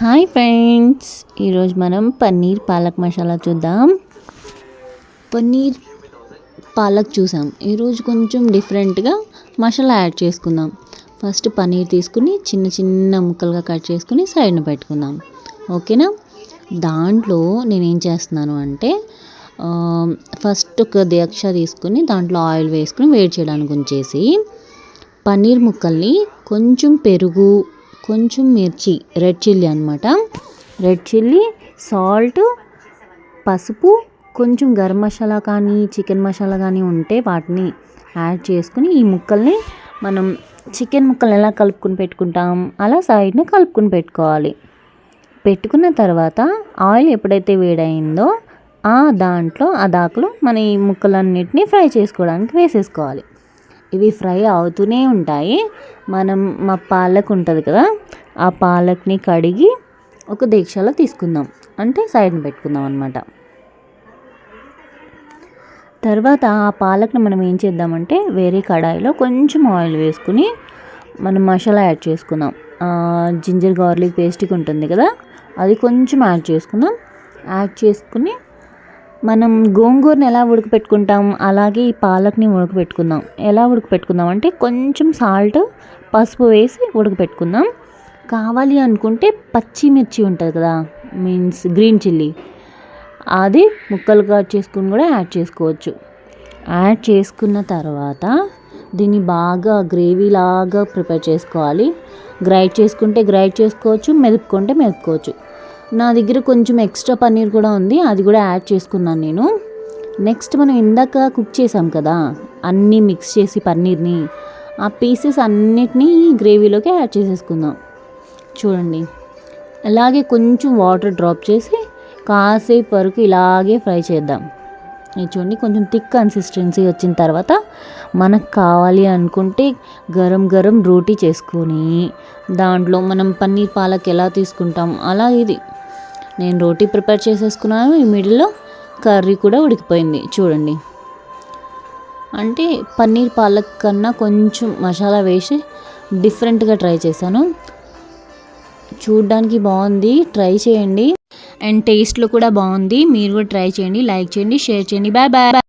Hi friends, ఈరోజు మనం పన్నీర్ పాలక్ మసాలా చూద్దాం. పన్నీర్ పాలక్ చూసాం. ఈరోజు కొంచెం డిఫరెంట్గా మసాలా యాడ్ చేసుకుందాం. ఫస్ట్ పన్నీర్ తీసుకుని చిన్న చిన్న ముక్కలుగా కట్ చేసుకుని సైడ్న పెట్టుకుందాం. ఓకేనా? దాంట్లో నేనేం చేస్తున్నాను అంటే ఫస్ట్ ఒక దీక్ష తీసుకుని దాంట్లో ఆయిల్ వేసుకుని వేడి చేయడానికి ఉంచేసి పన్నీర్ ముక్కల్ని కొంచెం పెరుగు, కొంచెం మిర్చి, రెడ్ చిల్లీ అనమాట, రెడ్ చిల్లీ, సాల్ట్, పసుపు, కొంచెం గరం మసాలా కానీ చికెన్ మసాలా కానీ ఉంటే వాటిని యాడ్ చేసుకుని ఈ ముక్కల్ని మనం చికెన్ ముక్కలు ఎలా కలుపుకొని పెట్టుకుంటాం అలా సైడ్ని కలుపుకొని పెట్టుకోవాలి. పెట్టుకున్న తర్వాత ఆయిల్ ఎప్పుడైతే వేడైందో దాంట్లో దాకలో మన ఈ ముక్కలన్నిటిని ఫ్రై చేసుకోవడానికి వేసేసుకోవాలి. ఇవి ఫ్రై అవుతూనే ఉంటాయి. మా పాలక్ ఉంటుంది కదా, ఆ పాలక్ని కడిగి ఒక దీక్షలో తీసుకుందాం, అంటే సైడ్ని పెట్టుకుందాం అనమాట. తర్వాత ఆ పాలక్ని మనం ఏం చేద్దామంటే వేరే కడాయిలో కొంచెం ఆయిల్ వేసుకుని మనం మసాలా యాడ్ చేసుకుందాం. జింజర్ గార్లిక్ పేస్ట్కి ఉంటుంది కదా, అది కొంచెం యాడ్ చేసుకుందాం. యాడ్ చేసుకుని మనం గోంగూరని ఎలా ఉడకపెట్టుకుంటాం అలాగే ఈ పాలక్ని ఉడకపెట్టుకుందాం. ఎలా ఉడకపెట్టుకుందాం అంటే కొంచెం సాల్ట్, పసుపు వేసి ఉడకపెట్టుకుందాం. కావాలి అనుకుంటే పచ్చిమిర్చి ఉంటుంది కదా, మీన్స్ గ్రీన్ చిల్లీ, అది ముక్కలు కట్ చేసుకుని కూడా యాడ్ చేసుకోవచ్చు. యాడ్ చేసుకున్న తర్వాత దీన్ని బాగా గ్రేవీ లాగా ప్రిపేర్ చేసుకోవాలి. గ్రైండ్ చేసుకుంటే గ్రైండ్ చేసుకోవచ్చు, మెదుపుకుంటే మెదుపుకోవచ్చు. నా దగ్గర కొంచెం ఎక్స్ట్రా పన్నీర్ కూడా ఉంది, అది కూడా యాడ్ చేసుకున్నాను నేను. నెక్స్ట్ మనం ఇందాక కుక్ చేసాం కదా, అన్నీ మిక్స్ చేసి పన్నీర్ని, ఆ పీసెస్ అన్నిటినీ గ్రేవీలోకి యాడ్ చేసేసుకుందాం. చూడండి, అలాగే కొంచెం వాటర్ డ్రాప్ చేసి కాసేపు వరకు ఇలాగే ఫ్రై చేద్దాం. ఇది చూడండి, కొంచెం థిక్ కన్సిస్టెన్సీ వచ్చిన తర్వాత మనకు కావాలి అనుకుంటే గరం గరం రోటీ చేసుకొని దాంట్లో మనం పన్నీర్ పాలక్ ఎలా తీసుకుంటాం అలా ఇది నేను రోటీ ప్రిపేర్ చేసేసుకున్నాను. ఈ మిడిల్లో కర్రీ కూడా ఉడికిపోయింది. చూడండి, అంటే పన్నీర్ పాలక్ కన్నా కొంచెం మసాలా వేసి డిఫరెంట్గా ట్రై చేశాను. చూడ్డానికి బాగుంది, ట్రై చేయండి. అండ్ టేస్ట్లో కూడా బాగుంది. మీరు కూడా ట్రై చేయండి, లైక్ చేయండి, షేర్ చేయండి. Bye bye.